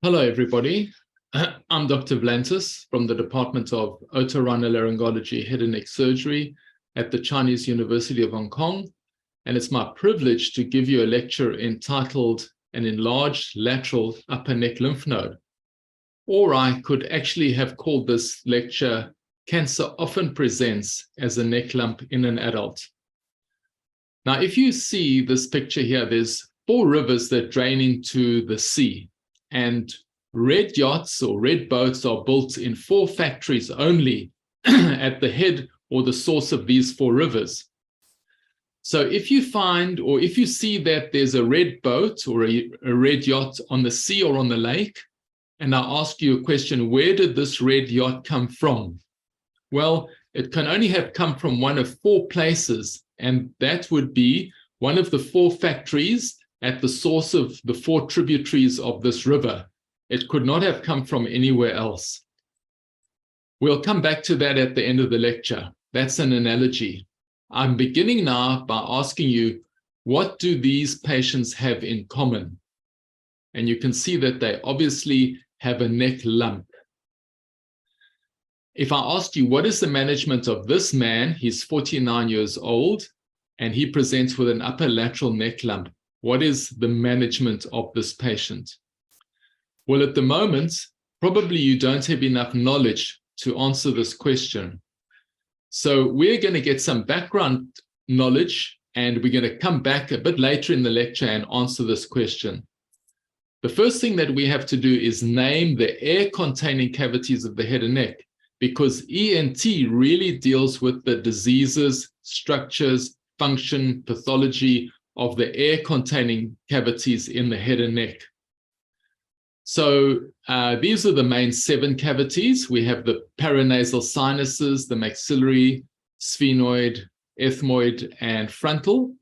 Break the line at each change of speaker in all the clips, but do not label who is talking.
Hello, everybody. I'm Dr. VLANTIS from the Department of Otorhinolaryngology, Head and Neck Surgery at the Chinese University of Hong Kong, and it's my privilege to give you a lecture entitled An Enlarged Lateral Upper Neck Lymph Node. Or I could actually have called this lecture, Cancer Often Presents as a Neck Lump in an Adult. Now, if you see this picture here, there's 4 rivers that drain into the sea. And red yachts or red boats are built in 4 factories only at the head or the source of these 4 rivers. So if you find, or if you see that there's a red boat or a red yacht on the sea or on the lake, and I ask you a question, where did this red yacht come from? Well, it can only have come from one of 4 places, and that would be one of the 4 factories at the source of the 4 tributaries of this river. It could not have come from anywhere else. We'll come back to that at the end of the lecture. That's an analogy. I'm beginning now by asking you, what do these patients have in common? And you can see that they obviously have a neck lump. If I asked you, what is the management of this man? He's 49 years old, and he presents with an upper lateral neck lump. What is the management of this patient? Well, at the moment, probably you don't have enough knowledge to answer this question. So we're going to get some background knowledge, and we're going to come back a bit later in the lecture and answer this question. The first thing that we have to do is name the air-containing cavities of the head and neck, because ENT really deals with the diseases, structures, function, pathology of the air-containing cavities in the head and neck. So these are the main 7 cavities. We have the paranasal sinuses, the maxillary, sphenoid, ethmoid, and frontal.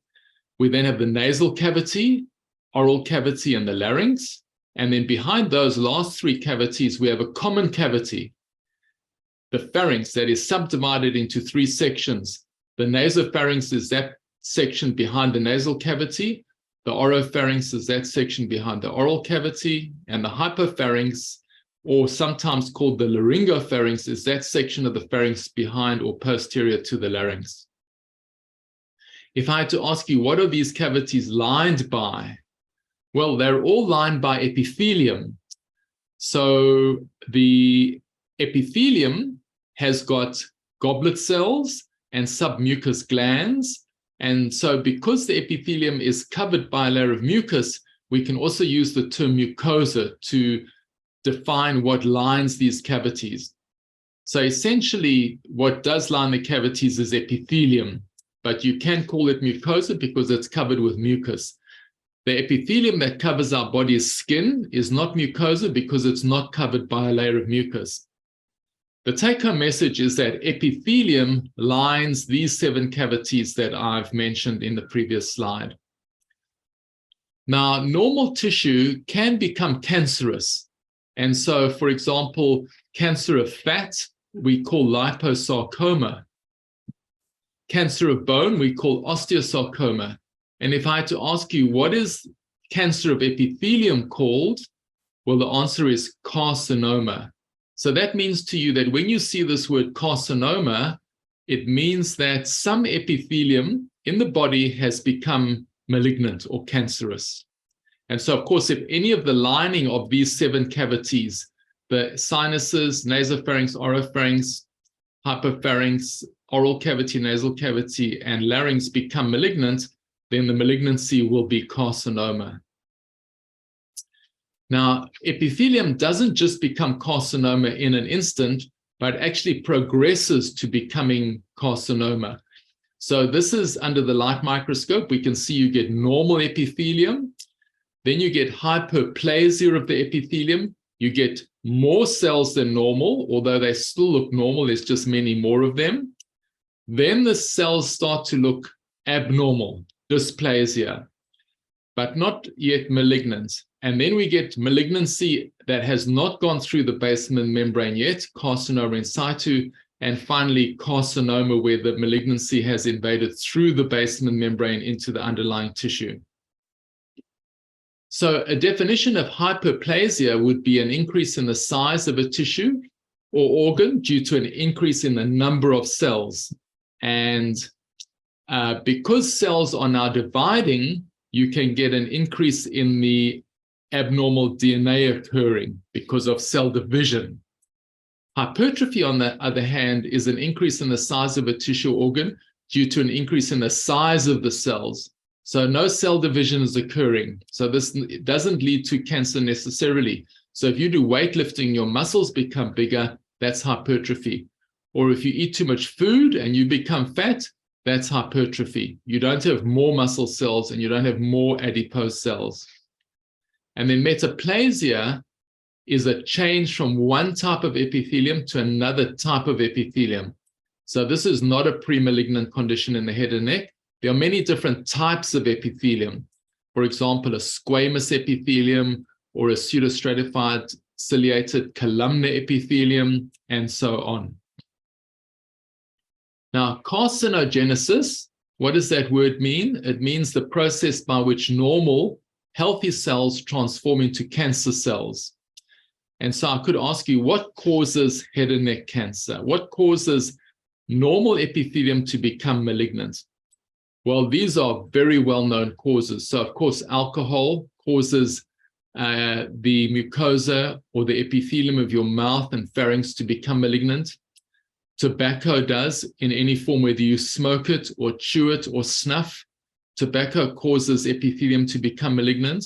We then have the nasal cavity, oral cavity, and the larynx. And then behind those last 3 cavities, we have a common cavity, the pharynx, that is subdivided into 3 sections. The nasopharynx is that section behind the nasal cavity, the oropharynx is that section behind the oral cavity, and the hypopharynx, or sometimes called the laryngopharynx, is that section of the pharynx behind or posterior to the larynx. If I had to ask you, what are these cavities lined by? Well, they're all lined by epithelium. So the epithelium has got goblet cells and submucous glands. And so because the epithelium is covered by a layer of mucus, we can also use the term mucosa to define what lines these cavities. So essentially, what does line the cavities is epithelium, but you can call it mucosa because it's covered with mucus. The epithelium that covers our body's skin is not mucosa because it's not covered by a layer of mucus. The take-home message is that epithelium lines these 7 cavities that I've mentioned in the previous slide. Now, normal tissue can become cancerous. And so, for example, cancer of fat, we call liposarcoma. Cancer of bone, we call osteosarcoma. And if I had to ask you, what is cancer of epithelium called? Well, the answer is carcinoma. So that means to you that when you see this word carcinoma, it means that some epithelium in the body has become malignant or cancerous. And so, of course, if any of the lining of these 7 cavities, the sinuses, nasopharynx, oropharynx, hypopharynx, oral cavity, nasal cavity, and larynx become malignant, then the malignancy will be carcinoma. Now, epithelium doesn't just become carcinoma in an instant, but actually progresses to becoming carcinoma. So this is under the light microscope. We can see you get normal epithelium. Then you get hyperplasia of the epithelium. You get more cells than normal, although they still look normal. There's just many more of them. Then the cells start to look abnormal, dysplasia, but not yet malignant. And then we get malignancy that has not gone through the basement membrane yet, carcinoma in situ, and finally carcinoma where the malignancy has invaded through the basement membrane into the underlying tissue. So a definition of hyperplasia would be an increase in the size of a tissue or organ due to an increase in the number of cells. And because cells are now dividing, you can get an increase in the abnormal DNA occurring because of cell division. Hypertrophy, on the other hand, is an increase in the size of a tissue organ due to an increase in the size of the cells. So no cell division is occurring. So this doesn't lead to cancer necessarily. So if you do weightlifting, your muscles become bigger, that's hypertrophy. Or if you eat too much food and you become fat, that's hypertrophy. You don't have more muscle cells and you don't have more adipose cells. And then metaplasia is a change from one type of epithelium to another type of epithelium. So this is not a pre-malignant condition in the head and neck. There are many different types of epithelium. For example, a squamous epithelium or a pseudostratified ciliated columnar epithelium, and so on. Now, carcinogenesis, what does that word mean? It means the process by which normal, healthy cells transform into cancer cells. And so I could ask you, what causes head and neck cancer? What causes normal epithelium to become malignant? Well, these are very well-known causes. So, of course, alcohol causes the mucosa or the epithelium of your mouth and pharynx to become malignant. Tobacco does, in any form, whether you smoke it or chew it or snuff. Tobacco causes epithelium to become malignant.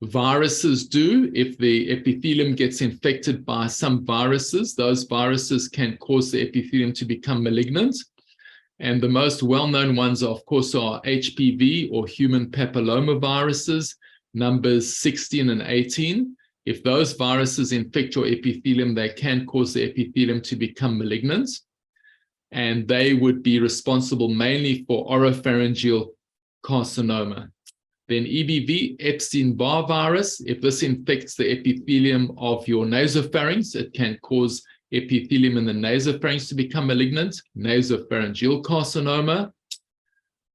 Viruses do. If the epithelium gets infected by some viruses, those viruses can cause the epithelium to become malignant. And the most well-known ones, of course, are HPV or human papillomaviruses, numbers 16 and 18. If those viruses infect your epithelium, they can cause the epithelium to become malignant. And they would be responsible mainly for oropharyngeal carcinoma. Then EBV, Epstein-Barr virus, if this infects the epithelium of your nasopharynx, it can cause epithelium in the nasopharynx to become malignant, nasopharyngeal carcinoma.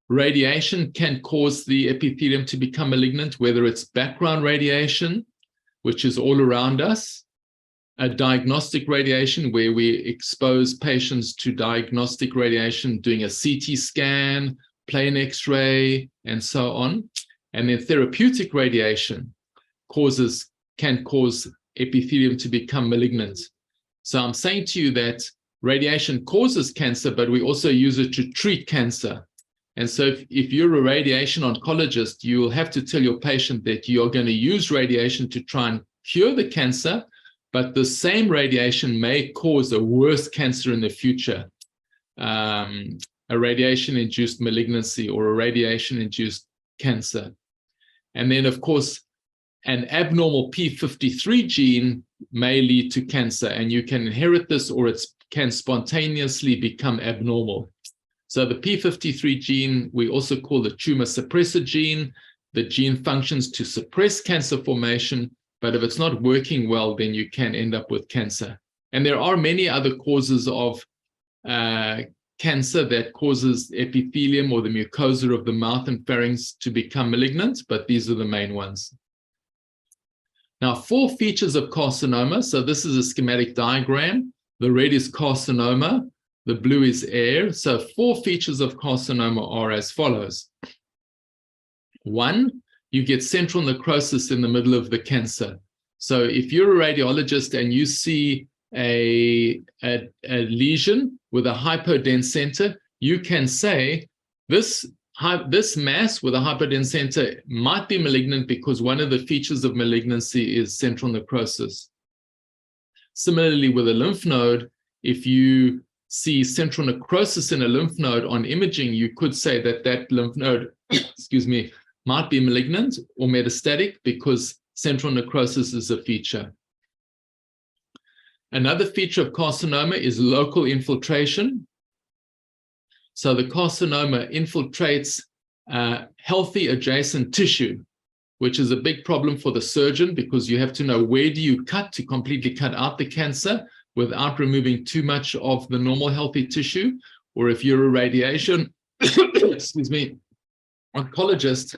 Radiation can cause the epithelium to become malignant, whether it's background radiation, which is all around us, a diagnostic radiation where we expose patients to diagnostic radiation, doing a CT scan, plain X-ray, and so on. And then therapeutic radiation can cause epithelium to become malignant. So I'm saying to you that radiation causes cancer, but we also use it to treat cancer. And so if you're a radiation oncologist, you will have to tell your patient that you're going to use radiation to try and cure the cancer, but the same radiation may cause a worse cancer in the future, a radiation-induced malignancy or a radiation-induced cancer. And then, of course, an abnormal P53 gene may lead to cancer, and you can inherit this or it can spontaneously become abnormal. So the P53 gene, we also call the tumor suppressor gene. The gene functions to suppress cancer formation, but if it's not working well, then you can end up with cancer. And there are many other causes of cancer that causes epithelium or the mucosa of the mouth and pharynx to become malignant, but these are the main ones. Now, 4 features of carcinoma. So this is a schematic diagram. The red is carcinoma, the blue is air. So 4 features of carcinoma are as follows. 1, you get central necrosis in the middle of the cancer. So if you're a radiologist and you see a lesion with a hypodense center, you can say this mass with a hypodense center might be malignant because one of the features of malignancy is central necrosis. Similarly, with a lymph node, if you see central necrosis in a lymph node on imaging, you could say that that lymph node, excuse me, might be malignant or metastatic because central necrosis is a feature. Another feature of carcinoma is local infiltration. So the carcinoma infiltrates healthy adjacent tissue, which is a big problem for the surgeon because you have to know where do you cut to completely cut out the cancer without removing too much of the normal healthy tissue. Or if you're a radiation, excuse me, oncologist,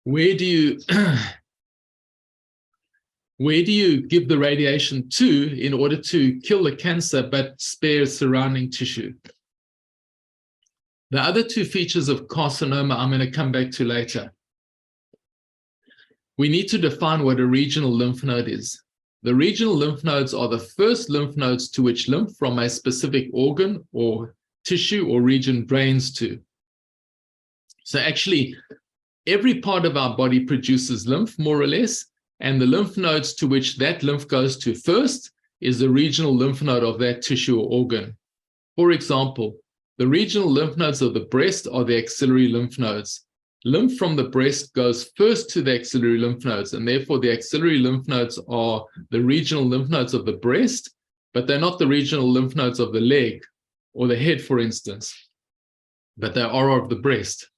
where do you where do you give the radiation to in order to kill the cancer but spare surrounding tissue? The other two features of carcinoma I'm going to come back to later. We need to define what a regional lymph node is. The regional lymph nodes are the first lymph nodes to which lymph from a specific organ or tissue or region drains to. So actually, every part of our body produces lymph, more or less, and the lymph nodes to which that lymph goes to first is the regional lymph node of that tissue or organ. For example, the regional lymph nodes of the breast are the axillary lymph nodes. Lymph from the breast goes first to the axillary lymph nodes, and therefore the axillary lymph nodes are the regional lymph nodes of the breast, but they're not the regional lymph nodes of the leg or the head, for instance, but they are of the breast.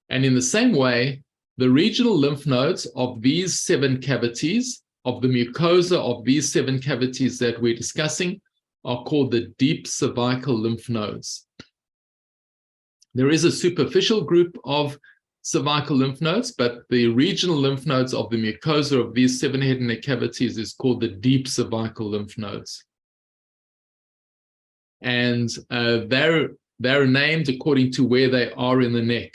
And in the same way, the regional lymph nodes of these 7 cavities, of the mucosa of these 7 cavities that we're discussing, are called the deep cervical lymph nodes. There is a superficial group of cervical lymph nodes, but the regional lymph nodes of the mucosa of these 7 head and neck cavities is called the deep cervical lymph nodes. And they're named according to where they are in the neck.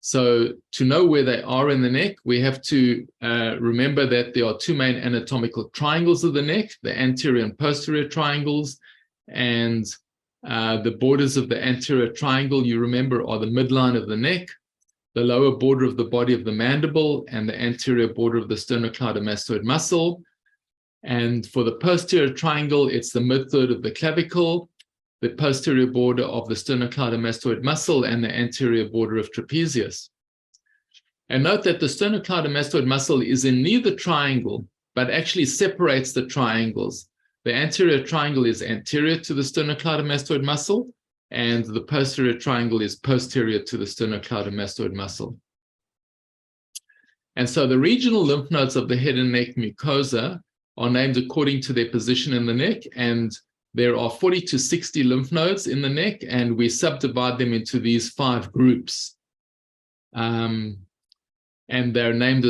So to know where they are in the neck, we have to remember that there are 2 main anatomical triangles of the neck, the anterior and posterior triangles, and the borders of the anterior triangle, you remember, are the midline of the neck, the lower border of the body of the mandible, and the anterior border of the sternocleidomastoid muscle. And for the posterior triangle, it's the mid-third of the clavicle, the posterior border of the sternocleidomastoid muscle, and the anterior border of trapezius. And note that the sternocleidomastoid muscle is in neither triangle, but actually separates the triangles. The anterior triangle is anterior to the sternocleidomastoid muscle, and the posterior triangle is posterior to the sternocleidomastoid muscle. And so the regional lymph nodes of the head and neck mucosa are named according to their position in the neck, and there are 40 to 60 lymph nodes in the neck, and we subdivide them into these 5 groups. And they're named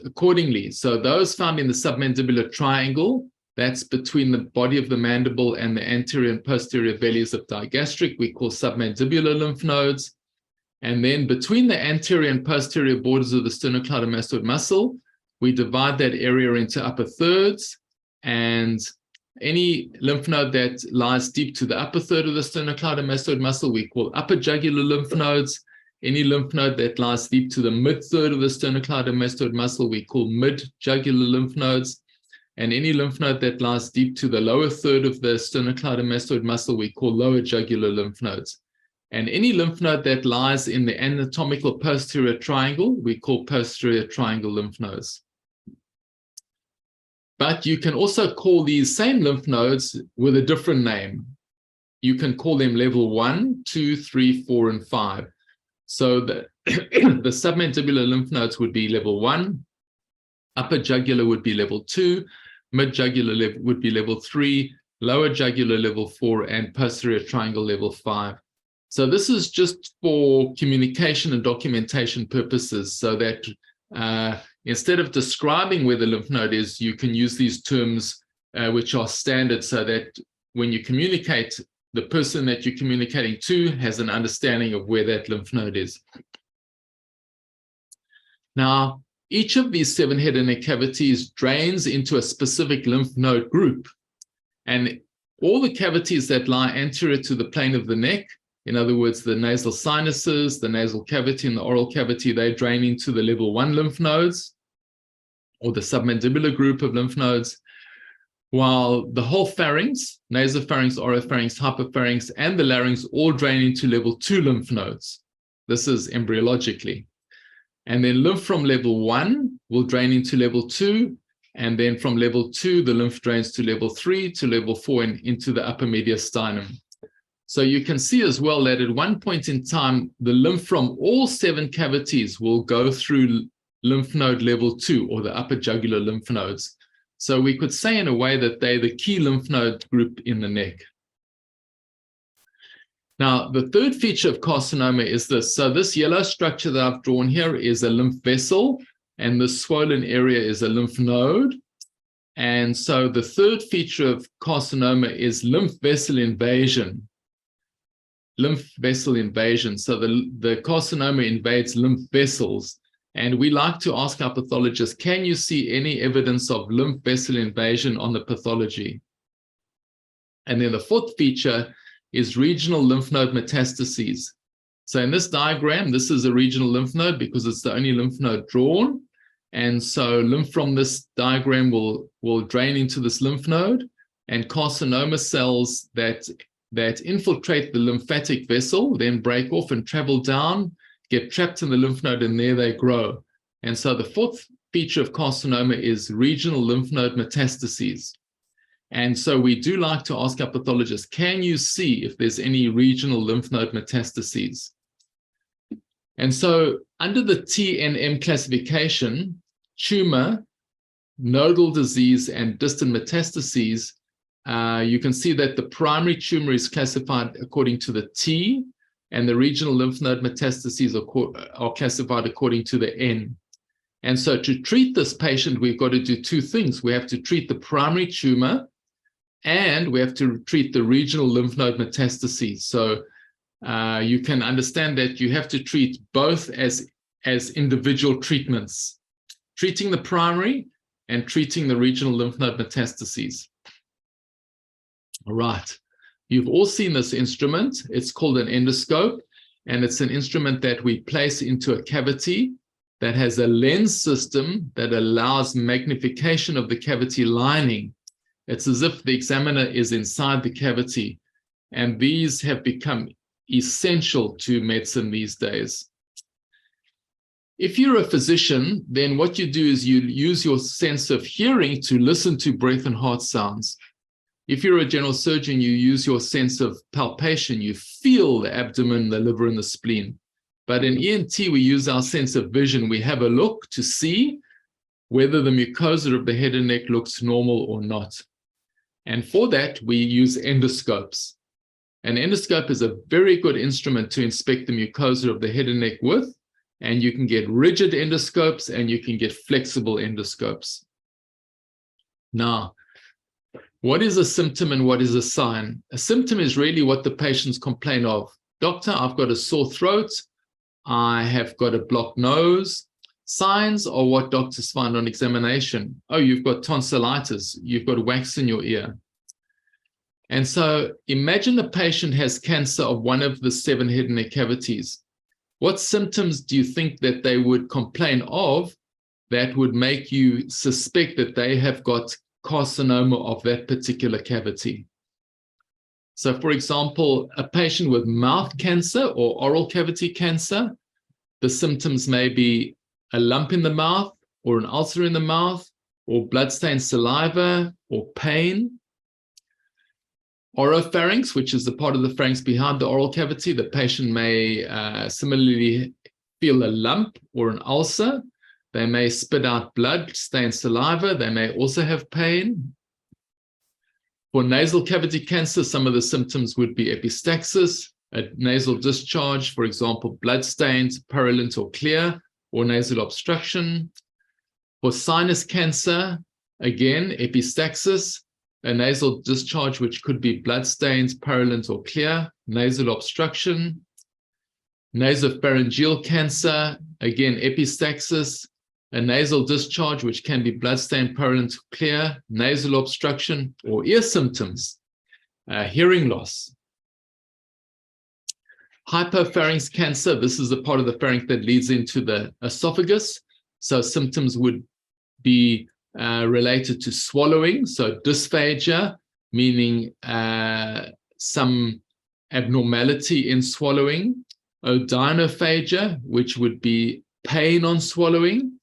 accordingly. So those found in the submandibular triangle, that's between the body of the mandible and the anterior and posterior bellies of digastric, we call submandibular lymph nodes. And then between the anterior and posterior borders of the sternocleidomastoid muscle, we divide that area into upper thirds, and any lymph node that lies deep to the upper third of the sternocleidomastoid muscle, we call upper jugular lymph nodes. Any lymph node that lies deep to the mid-third of the sternocleidomastoid muscle, we call mid-jugular lymph nodes. And any lymph node that lies deep to the lower third of the sternocleidomastoid muscle, we call lower jugular lymph nodes. And any lymph node that lies in the anatomical posterior triangle, we call posterior triangle lymph nodes. But you can also call these same lymph nodes with a different name. You can call them level 1, 2, 3, 4, and 5. So the submandibular lymph nodes would be level 1, upper jugular would be level 2, mid-jugular would be level 3, lower jugular level 4, and posterior triangle level 5. So this is just for communication and documentation purposes, so that instead of describing where the lymph node is, you can use these terms which are standard, so that when you communicate, the person that you're communicating to has an understanding of where that lymph node is. Now, each of these 7 head and neck cavities drains into a specific lymph node group. And all the cavities that lie anterior to the plane of the neck, in other words, the nasal sinuses, the nasal cavity, and the oral cavity, they drain into the level 1 lymph nodes, or the submandibular group of lymph nodes, while the whole pharynx, nasopharynx, oropharynx, hypopharynx, and the larynx all drain into level 2 lymph nodes. This is embryologically. And then lymph from level 1 will drain into level 2, and then from level 2, the lymph drains to level 3, to level 4, and into the upper mediastinum. So you can see as well that at one point in time, the lymph from all 7 cavities will go through lymph node level 2, or the upper jugular lymph nodes. So we could say in a way that they're the key lymph node group in the neck. Now, the third feature of carcinoma is this. So this yellow structure that I've drawn here is a lymph vessel, and the swollen area is a lymph node. And so the third feature of carcinoma is lymph vessel invasion. Lymph vessel invasion. So the carcinoma invades lymph vessels. And we like to ask our pathologists, can you see any evidence of lymph vessel invasion on the pathology? And then the fourth feature is regional lymph node metastases. So in this diagram, this is a regional lymph node because it's the only lymph node drawn. And so lymph from this diagram will drain into this lymph node, and carcinoma cells that infiltrate the lymphatic vessel, then break off and travel down, get trapped in the lymph node, and there they grow. And so the fourth feature of carcinoma is regional lymph node metastases. And so we do like to ask our pathologists, can you see if there's any regional lymph node metastases? And so under the TNM classification, tumor, nodal disease, and distant metastases, you can see that the primary tumor is classified according to the T, and the regional lymph node metastases are classified according to the N. And so to treat this patient, we've got to do two things. We have to treat the primary tumor, and we have to treat the regional lymph node metastases. So you can understand that you have to treat both as individual treatments, treating the primary and treating the regional lymph node metastases. All right. You've all seen this instrument. It's called an endoscope, and it's an instrument that we place into a cavity that has a lens system that allows magnification of the cavity lining. It's as if the examiner is inside the cavity, and these have become essential to medicine these days. If you're a physician, then what you do is you use your sense of hearing to listen to breath and heart sounds. If you're a general surgeon, you use your sense of palpation. You feel the abdomen, the liver, and the spleen. But in ENT, we use our sense of vision. We have a look to see whether the mucosa of the head and neck looks normal or not. And for that, we use endoscopes. An endoscope is a very good instrument to inspect the mucosa of the head and neck with, and you can get rigid endoscopes and you can get flexible endoscopes. Now, what is a symptom and what is a sign? A symptom is really what the patients complain of. Doctor, I've got a sore throat. I have got a blocked nose. Signs are what doctors find on examination. Oh, you've got tonsillitis. You've got wax in your ear. And so imagine the patient has cancer of one of the 7 head and neck cavities. What symptoms do you think that they would complain of that would make you suspect that they have got carcinoma of that particular cavity? So, for example, a patient with mouth cancer or oral cavity cancer, the symptoms may be a lump in the mouth or an ulcer in the mouth or bloodstained saliva or pain. Oropharynx, which is the part of the pharynx behind the oral cavity, the patient may similarly feel a lump or an ulcer. They may spit out blood, stained saliva. They may also have pain. For nasal cavity cancer, some of the symptoms would be epistaxis, a nasal discharge, for example, blood-stained, purulent or clear, or nasal obstruction. For sinus cancer, again, epistaxis, a nasal discharge which could be blood-stained, purulent or clear, nasal obstruction. Nasopharyngeal cancer, again, epistaxis, a nasal discharge which can be blood-stained, purulent, clear, nasal obstruction, or ear symptoms, hearing loss. Hypopharynx cancer, this is the part of the pharynx that leads into the esophagus. So symptoms would be related to swallowing, so dysphagia, meaning some abnormality in swallowing. Odynophagia, which would be pain on swallowing,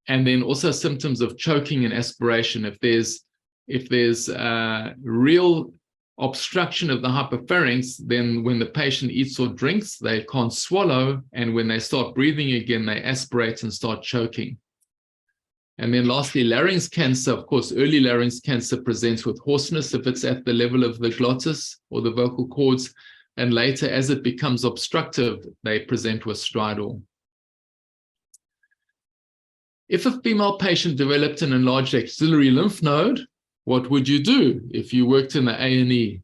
and then also symptoms of choking and aspiration. If there's real obstruction of the hypopharynx, then when the patient eats or drinks, they can't swallow, and when they start breathing again, they aspirate and start choking. And then lastly, larynx cancer. Of course, early larynx cancer presents with hoarseness if it's at the level of the glottis or the vocal cords. and later, as it becomes obstructive, they present with stridor. If a female patient developed an enlarged axillary lymph node, what would you do if you worked in the A&E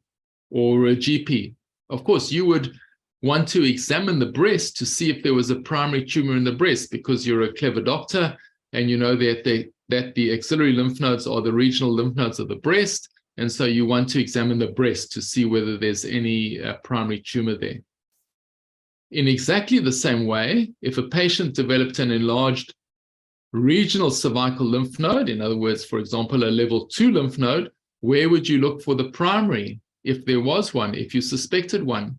or a GP? Of course, you would want to examine the breast to see if there was a primary tumor in the breast, because you're a clever doctor and you know that the axillary lymph nodes are the regional lymph nodes of the breast, and so you want to examine the breast to see whether there's any primary tumor there. In exactly the same way, if a patient developed an enlarged regional cervical lymph node, in other words, for example, a level 2 lymph node, where would you look for the primary if there was one, if you suspected one?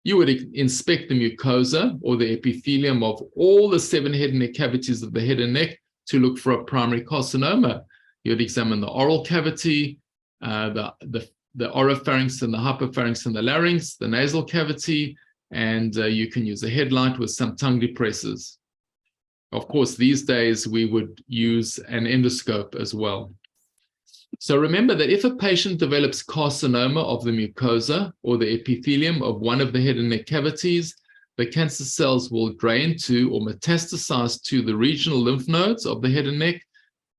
You would inspect the mucosa or the epithelium of all the 7 head and neck cavities of the head and neck to look for a primary carcinoma. You would examine the oral cavity, the oropharynx and the hypopharynx and the larynx, the nasal cavity, and you can use a headlight with some tongue depressors. Of course, these days we would use an endoscope as well. So remember that if a patient develops carcinoma of the mucosa or the epithelium of one of the head and neck cavities, the cancer cells will drain to or metastasize to the regional lymph nodes of the head and neck,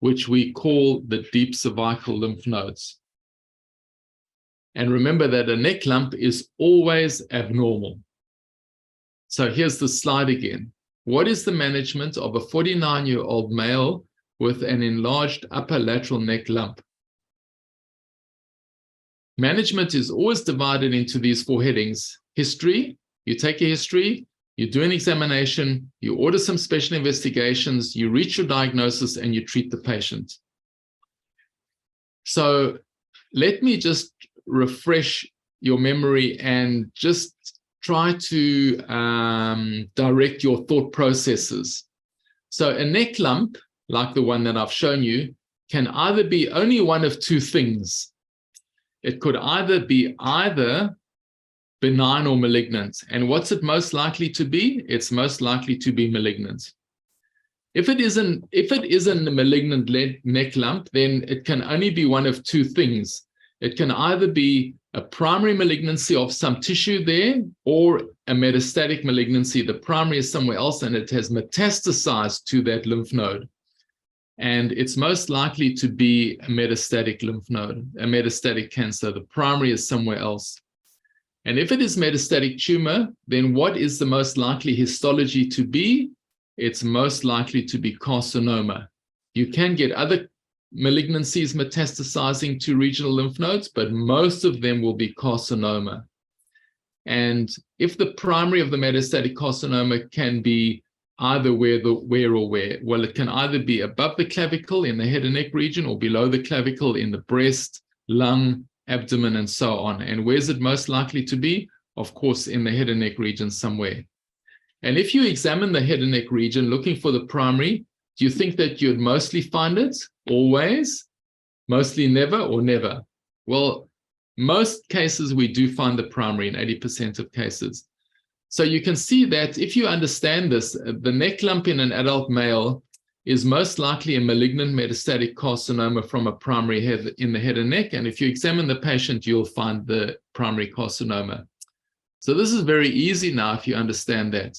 which we call the deep cervical lymph nodes. And remember that a neck lump is always abnormal. So here's the slide again. What is the management of a 49-year-old male with an enlarged upper lateral neck lump? Management is always divided into these 4 headings. History, you take a history, you do an examination, you order some special investigations, you reach your diagnosis, and you treat the patient. So let me just refresh your memory and just try to direct your thought processes. So a neck lump, like the one that I've shown you, can either be only one of 2 things. It could either be benign or malignant. And what's it most likely to be? It's most likely to be malignant. If it isn't a malignant neck lump, then it can only be one of 2 things. It can either be a primary malignancy of some tissue there, or a metastatic malignancy. The primary is somewhere else and it has metastasized to that lymph node. And it's most likely to be a metastatic lymph node, a metastatic cancer. The primary is somewhere else. And if it is metastatic tumor, then what is the most likely histology to be? It's most likely to be carcinoma. You can get other malignancies metastasizing to regional lymph nodes, but most of them will be carcinoma. And if the primary of the metastatic carcinoma can be either where, well, it can either be above the clavicle in the head and neck region or below the clavicle in the breast, lung, abdomen, and so on. And where's it most likely to be? Of course, in the head and neck region somewhere. And if you examine the head and neck region looking for the primary, do you think that you'd mostly find it? Always? Mostly never, or never? Well, most cases we do find the primary in 80% of cases. So you can see that if you understand this, the neck lump in an adult male is most likely a malignant metastatic carcinoma from a primary head in the head and neck. And if you examine the patient, you'll find the primary carcinoma. So this is very easy now if you understand that.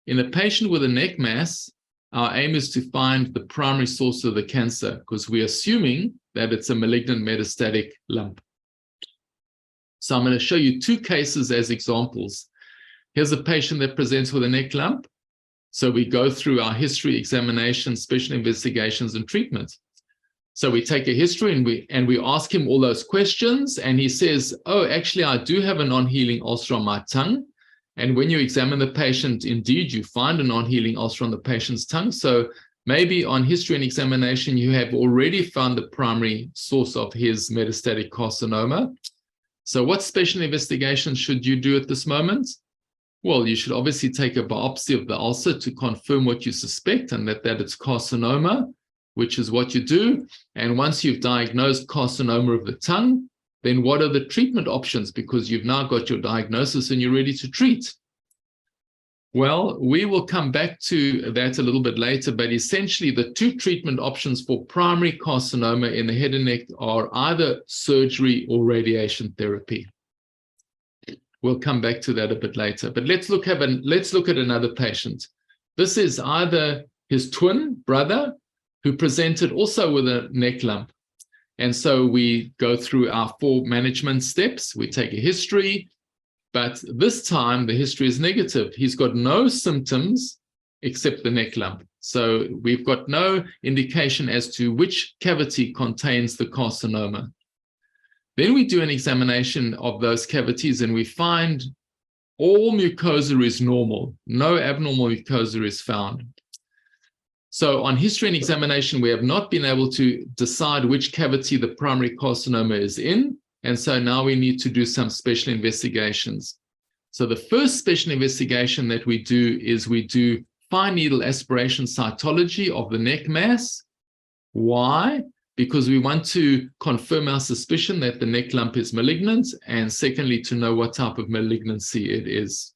In a patient with a neck mass, our aim is to find the primary source of the cancer because we're assuming that it's a malignant metastatic lump. So I'm going to show you 2 cases as examples. Here's a patient that presents with a neck lump. So we go through our history, examination, special investigations, and treatment. So we take a history and we ask him all those questions. And he says, oh, actually, I do have a non-healing ulcer on my tongue. And when you examine the patient, indeed, you find a non-healing ulcer on the patient's tongue. So maybe on history and examination, you have already found the primary source of his metastatic carcinoma. So what special investigation should you do at this moment? Well, you should obviously take a biopsy of the ulcer to confirm what you suspect and that it's carcinoma, which is what you do. And once you've diagnosed carcinoma of the tongue, then what are the treatment options? Because you've now got your diagnosis and you're ready to treat. Well, we will come back to that a little bit later, but essentially the 2 treatment options for primary carcinoma in the head and neck are either surgery or radiation therapy. We'll come back to that a bit later. But let's look at another patient. This is either his twin brother who presented also with a neck lump. And so we go through our 4 management steps. We take a history, but this time the history is negative. He's got no symptoms except the neck lump. So we've got no indication as to which cavity contains the carcinoma. Then we do an examination of those cavities and we find all mucosa is normal. No abnormal mucosa is found. So on history and examination, we have not been able to decide which cavity the primary carcinoma is in. And so now we need to do some special investigations. So the first special investigation that we do is we do fine needle aspiration cytology of the neck mass. Why? Because we want to confirm our suspicion that the neck lump is malignant, and secondly, to know what type of malignancy it is.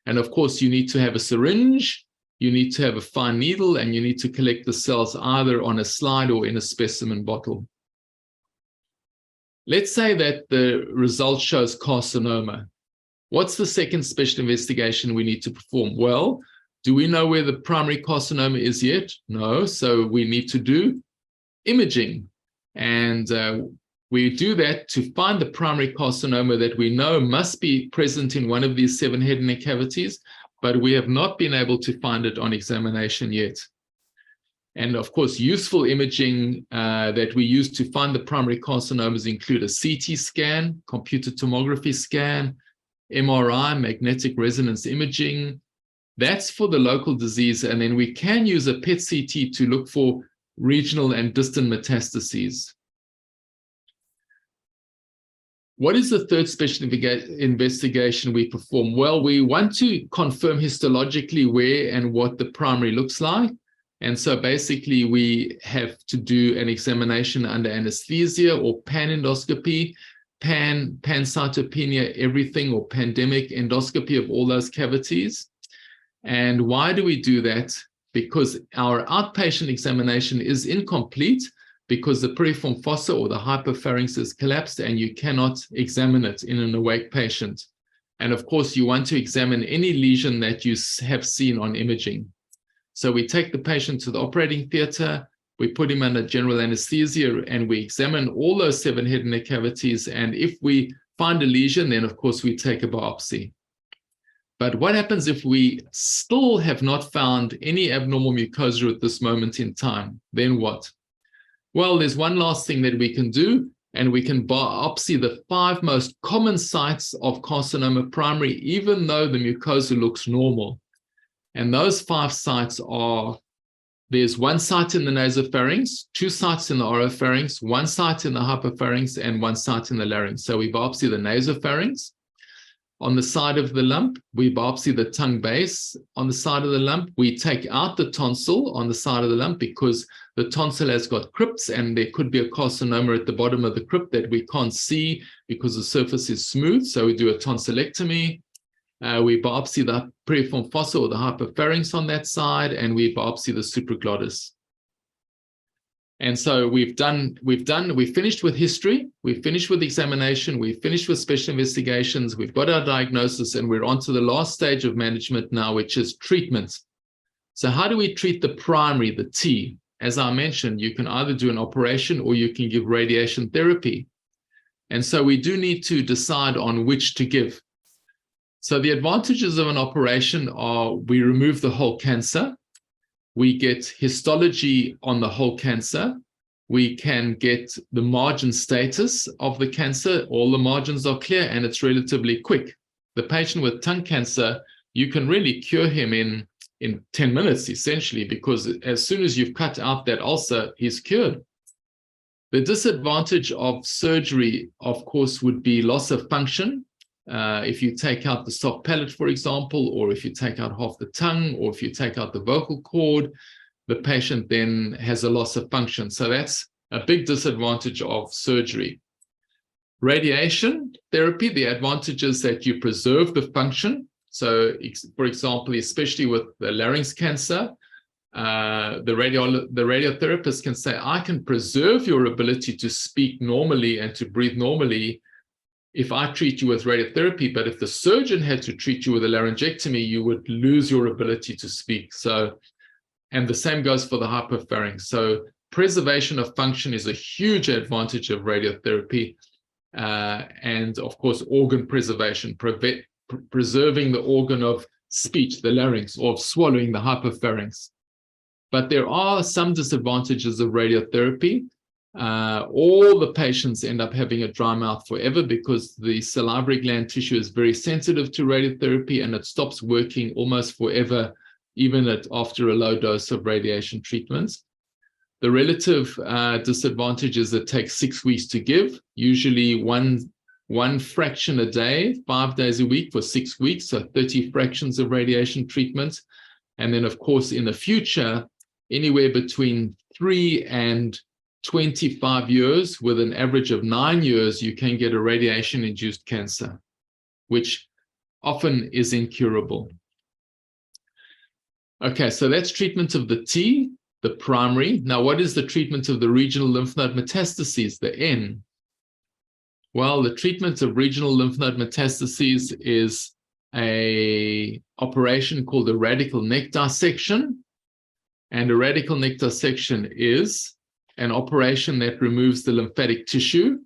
And of course, you need to have a syringe, you need to have a fine needle, and you need to collect the cells either on a slide or in a specimen bottle. Let's say that the result shows carcinoma. What's the second special investigation we need to perform? Well, do we know where the primary carcinoma is yet? No, so we need to do imaging. And we do that to find the primary carcinoma that we know must be present in one of these 7 head and neck cavities, but we have not been able to find it on examination yet. And of course, useful imaging that we use to find the primary carcinomas include a CT scan, computer tomography scan, MRI, magnetic resonance imaging. That's for the local disease. And then we can use a PET CT to look for regional and distant metastases. What is the third special investigation we perform? Well, we want to confirm histologically where and what the primary looks like. And so basically we have to do an examination under anesthesia or pan-endoscopy, pancytopenia, everything, or pandemic endoscopy of all those cavities. And why do we do that? Because our outpatient examination is incomplete because the piriform fossa or the hypopharynx is collapsed and you cannot examine it in an awake patient. And of course, you want to examine any lesion that you have seen on imaging. So we take the patient to the operating theater, we put him under general anesthesia, and we examine all those 7 head and neck cavities. And if we find a lesion, then of course we take a biopsy. But what happens if we still have not found any abnormal mucosa at this moment in time? Then what? Well, there's one last thing that we can do, and we can biopsy the 5 most common sites of carcinoma primary, even though the mucosa looks normal. And those 5 sites are, there's 1 site in the nasopharynx, 2 sites in the oropharynx, 1 site in the hypopharynx, and 1 site in the larynx. So we biopsy the nasopharynx. On the side of the lump, we biopsy the tongue base. On the side of the lump, we take out the tonsil on the side of the lump because the tonsil has got crypts and there could be a carcinoma at the bottom of the crypt that we can't see because the surface is smooth. So we do a tonsillectomy. We biopsy the piriform fossa or the hypopharynx on that side, and we biopsy the supraglottis. And so we finished with history, we finished with examination, we finished with special investigations, we've got our diagnosis, and we're on to the last stage of management now, which is treatment. So how do we treat the primary, the T? As I mentioned, you can either do an operation or you can give radiation therapy. And so we do need to decide on which to give. So the advantages of an operation are we remove the whole cancer. We get histology on the whole cancer. We can get the margin status of the cancer. All the margins are clear and it's relatively quick. The patient with tongue cancer, you can really cure him in 10 minutes, essentially, because as soon as you've cut out that ulcer, he's cured. The disadvantage of surgery, of course, would be loss of function. If you take out the soft palate, for example, or if you take out half the tongue, or if you take out the vocal cord, the patient then has a loss of function. So that's a big disadvantage of surgery. Radiation therapy, the advantage is that you preserve the function. So, for example, especially with the larynx cancer, the radiotherapist can say, I can preserve your ability to speak normally and to breathe normally if I treat you with radiotherapy, but if the surgeon had to treat you with a laryngectomy, you would lose your ability to speak. So, and the same goes for the hypopharynx. So preservation of function is a huge advantage of radiotherapy. And of course, organ preservation, preserving the organ of speech, the larynx, or of swallowing, the hypopharynx. But there are some disadvantages of radiotherapy. All the patients end up having a dry mouth forever because the salivary gland tissue is very sensitive to radiotherapy and it stops working almost forever, even after a low dose of radiation treatments. The relative disadvantage is it takes 6 weeks to give, usually one fraction a day, 5 days a week for 6 weeks, so 30 fractions of radiation treatment. And then, of course, in the future, anywhere between 3 and 25 years, with an average of 9 years, you can get a radiation-induced cancer, which often is incurable. Okay, so that's treatment of the T, the primary. Now, what is the treatment of the regional lymph node metastases, the N? Well, the treatment of regional lymph node metastases is an operation called a radical neck dissection. And a radical neck dissection is an operation that removes the lymphatic tissue,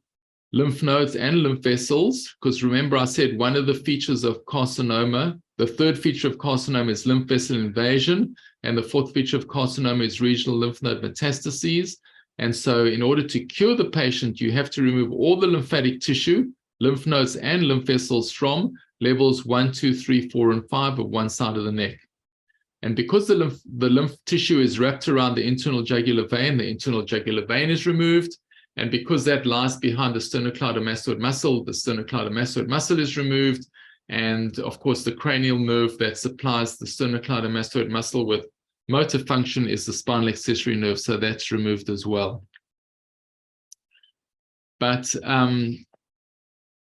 lymph nodes and lymph vessels, because remember I said one of the features of carcinoma, the third feature of carcinoma is lymph vessel invasion, and the fourth feature of carcinoma is regional lymph node metastases. And so in order to cure the patient, you have to remove all the lymphatic tissue, lymph nodes and lymph vessels from levels 1, 2, 3, 4, and 5 of one side of the neck. And because the lymph tissue is wrapped around the internal jugular vein, the internal jugular vein is removed. And because that lies behind the sternocleidomastoid muscle, the sternocleidomastoid muscle is removed. And of course, the cranial nerve that supplies the sternocleidomastoid muscle with motor function is the spinal accessory nerve, so that's removed as well. But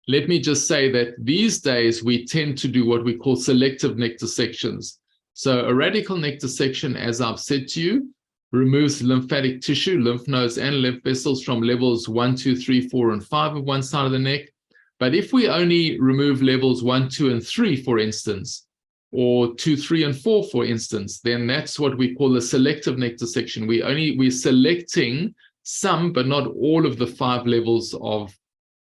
let me just say that these days we tend to do what we call selective neck dissections. So a radical neck dissection, as I've said to you, removes lymphatic tissue, lymph nodes and lymph vessels from levels 1, 2, 3, 4, and 5 of one side of the neck. But if we only remove levels 1, 2, and 3, for instance, or 2, 3, and 4, for instance, then that's what we call a selective neck dissection. We're selecting some, but not all of the 5 levels of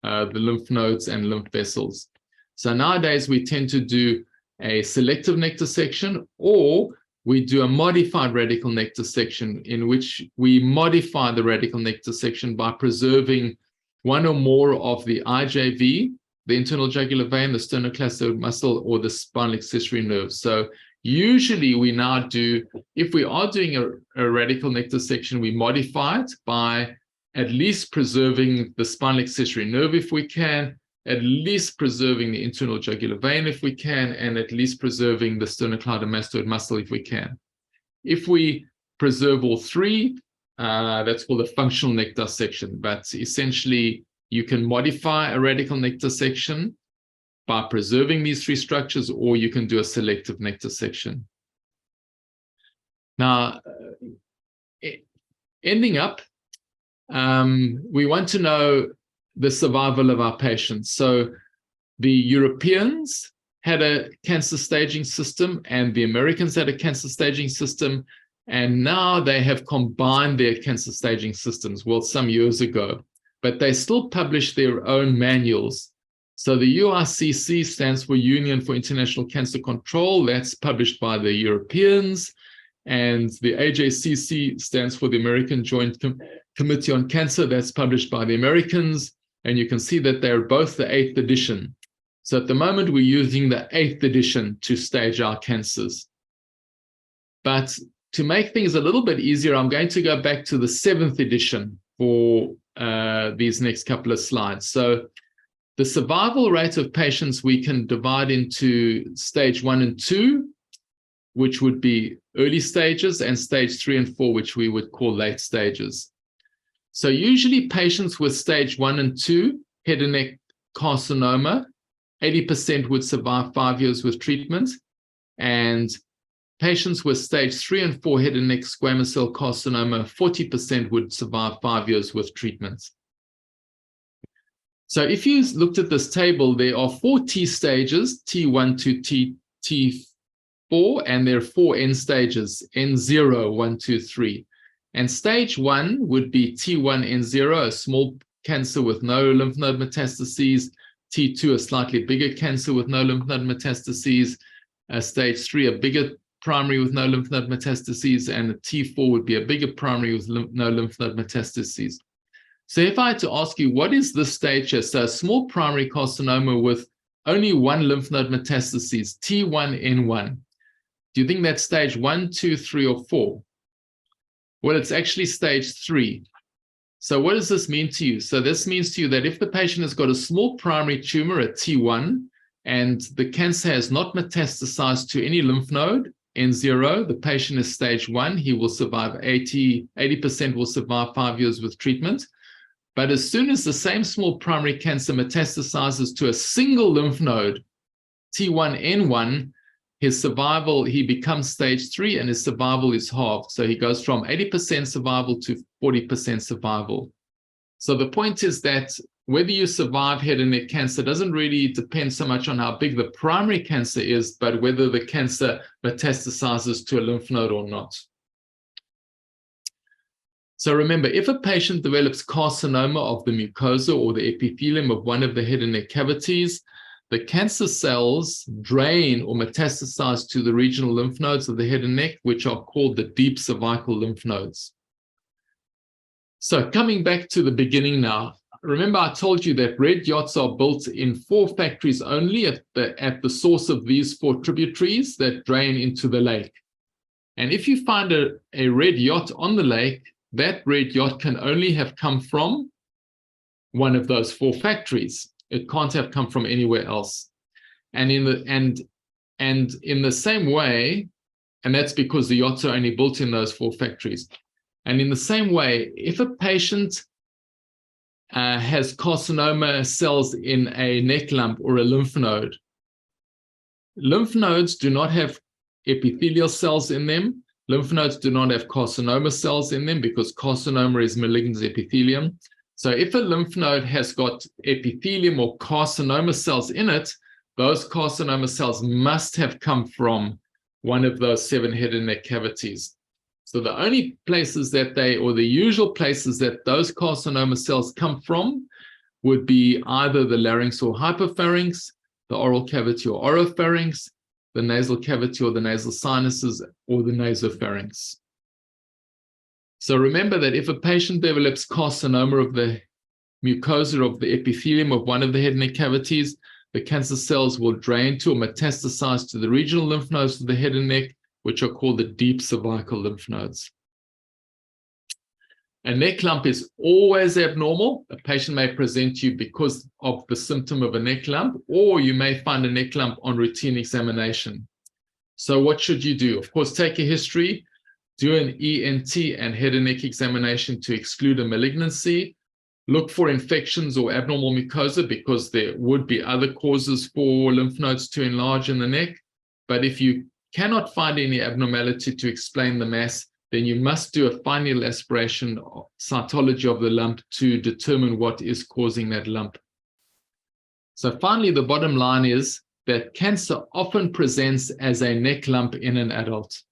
the lymph nodes and lymph vessels. So nowadays we tend to do a selective neck dissection, or we do a modified radical neck dissection, in which we modify the radical neck dissection by preserving one or more of the IJV, the internal jugular vein, the sternocleidomastoid muscle, or the spinal accessory nerve. So usually we now do, if we are doing a radical neck dissection, we modify it by at least preserving the spinal accessory nerve if we can, at least preserving the internal jugular vein if we can, and at least preserving the sternocleidomastoid muscle if we can. If we preserve all 3, that's called a functional neck dissection. But essentially, you can modify a radical neck dissection by preserving these 3 structures, or you can do a selective neck dissection. Now, ending up, we want to know the survival of our patients. So the Europeans had a cancer staging system and the Americans had a cancer staging system, and now they have combined their cancer staging systems, well, some years ago, but they still publish their own manuals. So the UICC stands for Union for International Cancer Control. That's published by the Europeans. And the AJCC stands for the American Joint Committee on Cancer. That's published by the Americans. And you can see that they're both the 8th edition. So at the moment, we're using the 8th edition to stage our cancers. But to make things a little bit easier, I'm going to go back to the 7th edition for these next couple of slides. So the survival rate of patients we can divide into stage 1 and 2, which would be early stages, and stage 3 and 4, which we would call late stages. So usually patients with stage 1 and 2 head and neck carcinoma, 80% would survive 5 years with treatment, and patients with stage 3 and 4 head and neck squamous cell carcinoma, 40% would survive 5 years with treatment. So if you looked at this table, there are 4 T stages, T1 to T4, and there are 4 N stages, N0, 1, 2, 3. And stage 1 would be T1, N0, a small cancer with no lymph node metastases, T2, a slightly bigger cancer with no lymph node metastases, stage 3, a bigger primary with no lymph node metastases, and a T4 would be a bigger primary with no lymph node metastases. So if I had to ask you, what is this stage here? So a small primary carcinoma with only 1 lymph node metastases, T1N1. Do you think that's stage 1, 2, 3, or 4? Well, it's actually stage 3. So what does this mean to you? So this means to you that if the patient has got a small primary tumor at T1 and the cancer has not metastasized to any lymph node, N0, the patient is stage 1, he will survive 80% will survive 5 years with treatment. But as soon as the same small primary cancer metastasizes to a single lymph node, T1N1, his survival, he becomes stage 3 and his survival is halved. So he goes from 80% survival to 40% survival. So the point is that whether you survive head and neck cancer doesn't really depend so much on how big the primary cancer is, but whether the cancer metastasizes to a lymph node or not. So remember, if a patient develops carcinoma of the mucosa or the epithelium of one of the head and neck cavities, the cancer cells drain or metastasize to the regional lymph nodes of the head and neck, which are called the deep cervical lymph nodes. So coming back to the beginning now, remember I told you that red yachts are built in 4 factories only at the source of these 4 tributaries that drain into the lake. And if you find a red yacht on the lake, that red yacht can only have come from one of those 4 factories. It can't have come from anywhere else. And in the same way, and that's because the yachts are only built in those 4 factories. And in the same way, if a patient has carcinoma cells in a neck lump or a lymph nodes do not have epithelial cells in them. Lymph nodes do not have carcinoma cells in them because carcinoma is malignant epithelium. So if a lymph node has got epithelium or carcinoma cells in it, those carcinoma cells must have come from one of those 7 head and neck cavities. So the only places that the usual places that those carcinoma cells come from would be either the larynx or hypopharynx, the oral cavity or oropharynx, the nasal cavity or the nasal sinuses, or the nasopharynx. So remember that if a patient develops carcinoma of the mucosa of the epithelium of one of the head and neck cavities, the cancer cells will drain to or metastasize to the regional lymph nodes of the head and neck, which are called the deep cervical lymph nodes. A neck lump is always abnormal. A patient may present to you because of the symptom of a neck lump, or you may find a neck lump on routine examination. So what should you do? Of course, take a history, do an ENT and head and neck examination to exclude a malignancy, look for infections or abnormal mucosa because there would be other causes for lymph nodes to enlarge in the neck. But if you cannot find any abnormality to explain the mass, then you must do a fine needle aspiration cytology of the lump to determine what is causing that lump. So finally, the bottom line is that cancer often presents as a neck lump in an adult.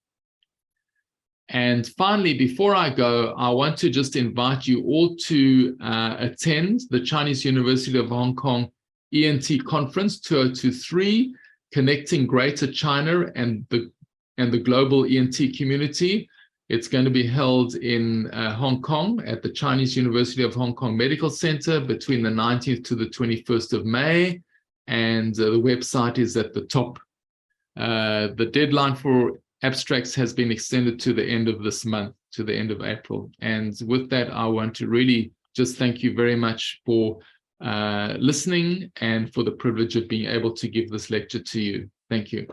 And finally, before I go, I want to just invite you all to attend the Chinese University of Hong Kong ENT Conference 2023, Connecting Greater China and the global ENT community. It's going to be held in Hong Kong at the Chinese University of Hong Kong Medical Center between the 19th to the 21st of May. And the website is at the top. The deadline for abstracts has been extended to the end of this month, to the end of April. And with that, I want to really just thank you very much for listening and for the privilege of being able to give this lecture to you. Thank you.